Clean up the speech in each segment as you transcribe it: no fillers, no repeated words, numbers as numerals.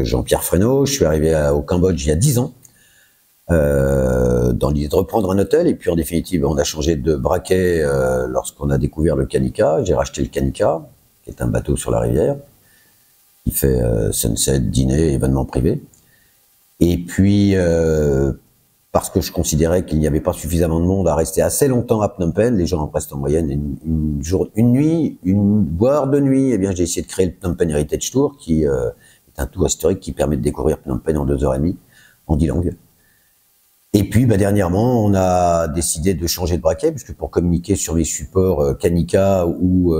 Jean-Pierre Fresneau. Je suis arrivé au Cambodge il y a 10 ans, dans l'idée de reprendre un hôtel. Et puis en définitive, on a changé de braquet lorsqu'on a découvert le Kanika. J'ai racheté le Kanika, qui est un bateau sur la rivière, qui fait sunset, dîner, événements privés. Et puis, parce que je considérais qu'il n'y avait pas suffisamment de monde à rester assez longtemps à Phnom Penh, les gens restent en moyenne une nuit, voire 2 nuits, eh bien j'ai essayé de créer le Phnom Penh Heritage Tour, qui est un tour historique qui permet de découvrir Phnom Penh en 2h30, en 10 langues. Et puis, dernièrement, on a décidé de changer de braquet, puisque pour communiquer sur les supports Kanika ou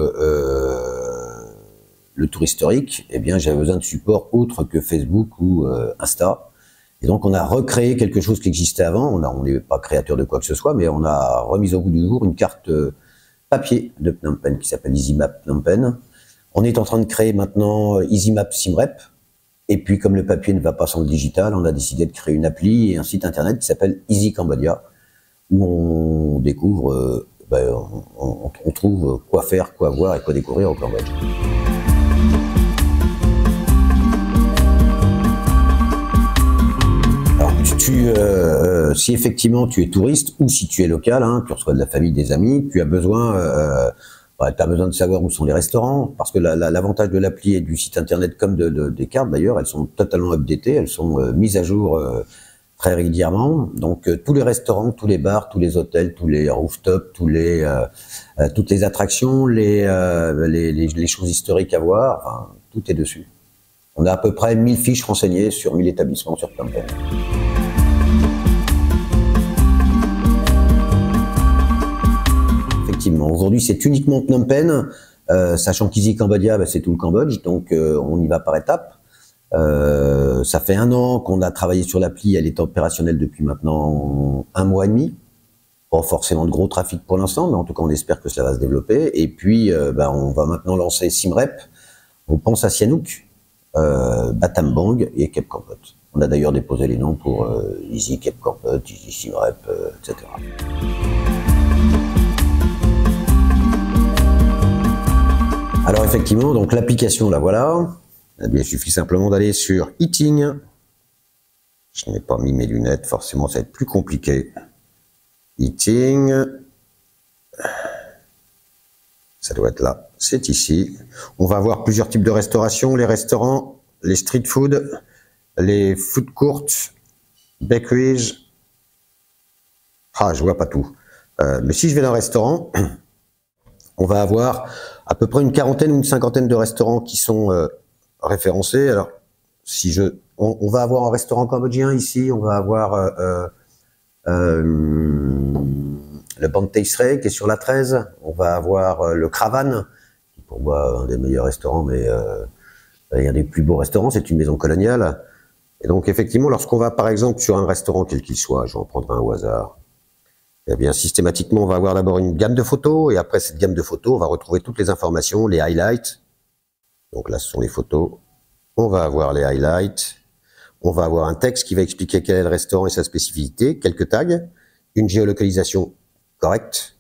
le tour historique, eh bien j'avais besoin de supports autres que Facebook ou Insta. Et donc on a recréé quelque chose qui existait avant. On n'est pas créateur de quoi que ce soit, mais on a remis au goût du jour une carte papier de Phnom Penh qui s'appelle EasyMap Phnom Penh. On est en train de créer maintenant EasyMap SimRep. Et puis comme le papier ne va pas sans le digital, on a décidé de créer une appli et un site internet qui s'appelle Easy Cambodia, où on découvre, on trouve quoi faire, quoi voir et quoi découvrir au Cambodge. Si effectivement tu es touriste ou si tu es local, tu reçois de la famille, des amis, tu as besoin, de savoir où sont les restaurants, parce que l'avantage de l'appli et du site internet comme des cartes d'ailleurs, elles sont totalement updatées, elles sont mises à jour très régulièrement. Donc tous les restaurants, tous les bars, tous les hôtels, tous les rooftops, toutes les attractions, les choses historiques à voir, tout est dessus. On a à peu près 1000 fiches renseignées sur 1000 établissements sur Phnom Penh. Effectivement, aujourd'hui c'est uniquement Phnom Penh, sachant qu'Easy Cambodia c'est tout le Cambodge, donc on y va par étapes. Ça fait 1 an qu'on a travaillé sur l'appli, elle est opérationnelle depuis maintenant 1 mois et demi. Pas forcément de gros trafic pour l'instant, mais en tout cas on espère que cela va se développer. Et puis on va maintenant lancer SimRep, on pense à Sihanouk, Battambang et Cape Kampot. On a d'ailleurs déposé les noms pour Easy Cape Kampot, Easy SimRep, etc. Alors effectivement, donc l'application la voilà. Eh bien, il suffit simplement d'aller sur Eating. Je n'ai pas mis mes lunettes, forcément ça va être plus compliqué. Eating. Ça doit être là, c'est ici. On va avoir plusieurs types de restauration, les restaurants, les street food, les food courts, bakeries. Je vois pas tout. Mais si je vais dans un restaurant, on va avoir à peu près une quarantaine ou une cinquantaine de restaurants qui sont référencés. Alors, on va avoir un restaurant cambodgien ici, on va avoir le Bantay Srey qui est sur la 13, on va avoir le Cravan, qui pour moi un des meilleurs restaurants, mais il y a des plus beaux restaurants, c'est une maison coloniale. Et donc effectivement, lorsqu'on va par exemple sur un restaurant quel qu'il soit, je vais en prendre un au hasard, eh bien systématiquement on va avoir d'abord une gamme de photos, et après cette gamme de photos, on va retrouver toutes les informations, les highlights. Donc là ce sont les photos, on va avoir les highlights, on va avoir un texte qui va expliquer quel est le restaurant et sa spécificité, quelques tags, une géolocalisation correcte,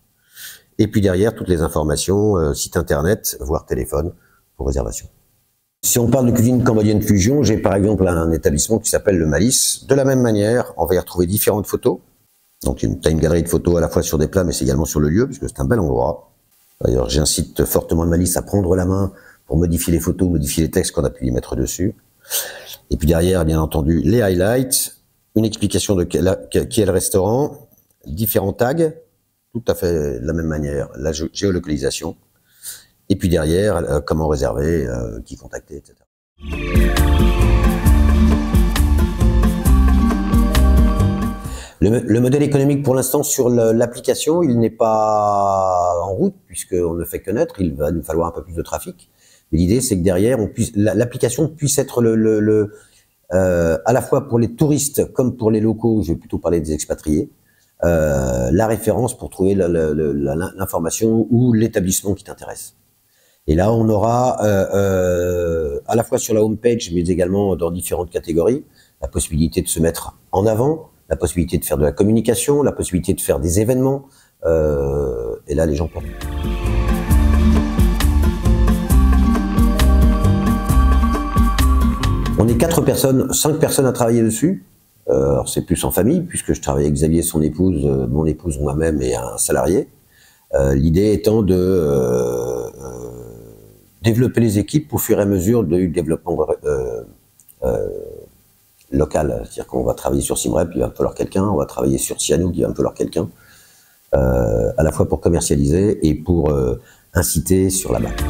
et puis derrière toutes les informations, site internet, voire téléphone pour réservation. Si on parle de cuisine cambodgienne fusion, j'ai par exemple un établissement qui s'appelle le Malice. De la même manière, on va y retrouver différentes photos. Donc tu as une galerie de photos à la fois sur des plats, mais c'est également sur le lieu, puisque c'est un bel endroit. D'ailleurs, j'incite fortement le Malice à prendre la main pour modifier les photos, modifier les textes qu'on a pu y mettre dessus. Et puis derrière, bien entendu, les highlights, une explication de qui est le restaurant, différents tags, tout à fait de la même manière, la géolocalisation, et puis derrière, comment réserver, qui contacter, etc. Le modèle économique pour l'instant sur l'application, il n'est pas en route, puisqu'on ne fait que naître, il va nous falloir un peu plus de trafic. Mais l'idée, c'est que derrière, l'application puisse être à la fois pour les touristes comme pour les locaux, je vais plutôt parler des expatriés, la référence pour trouver l'information ou l'établissement qui t'intéresse. Et là, on aura à la fois sur la home page, mais également dans différentes catégories, la possibilité de se mettre en avant, la possibilité de faire de la communication, la possibilité de faire des événements. Et là, les gens peuvent. 5 personnes à travailler dessus. Alors c'est plus en famille, puisque je travaille avec Xavier, son épouse, mon épouse, moi-même et un salarié. L'idée étant de développer les équipes au fur et à mesure du développement local. C'est-à-dire qu'on va travailler sur Simrep, il va me falloir quelqu'un, on va travailler sur Sianouk, il va me falloir quelqu'un, à la fois pour commercialiser et pour inciter sur la marque.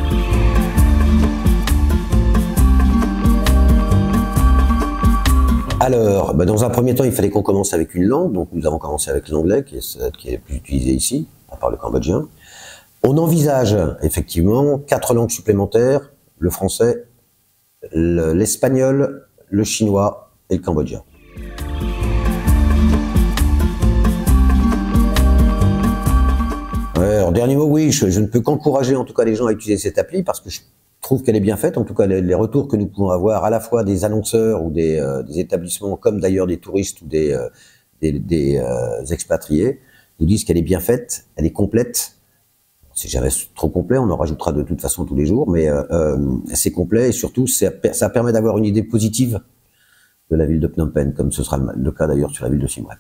Alors, dans un premier temps, il fallait qu'on commence avec une langue, donc nous avons commencé avec l'anglais, qui est celle qui est plus utilisée ici, à part le cambodgien. On envisage effectivement 4 langues supplémentaires, le français, l'espagnol, le chinois et le cambodgien. Alors, dernier mot, oui, je ne peux qu'encourager en tout cas les gens à utiliser cette appli parce que je trouve qu'elle est bien faite. En tout cas, les retours que nous pouvons avoir à la fois des annonceurs ou des établissements, comme d'ailleurs des touristes ou des expatriés, nous disent qu'elle est bien faite, elle est complète. C'est jamais trop complet, on en rajoutera de toute façon tous les jours, mais c'est complet et surtout ça permet d'avoir une idée positive de la ville de Phnom Penh, comme ce sera le cas d'ailleurs sur la ville de Siem Reap.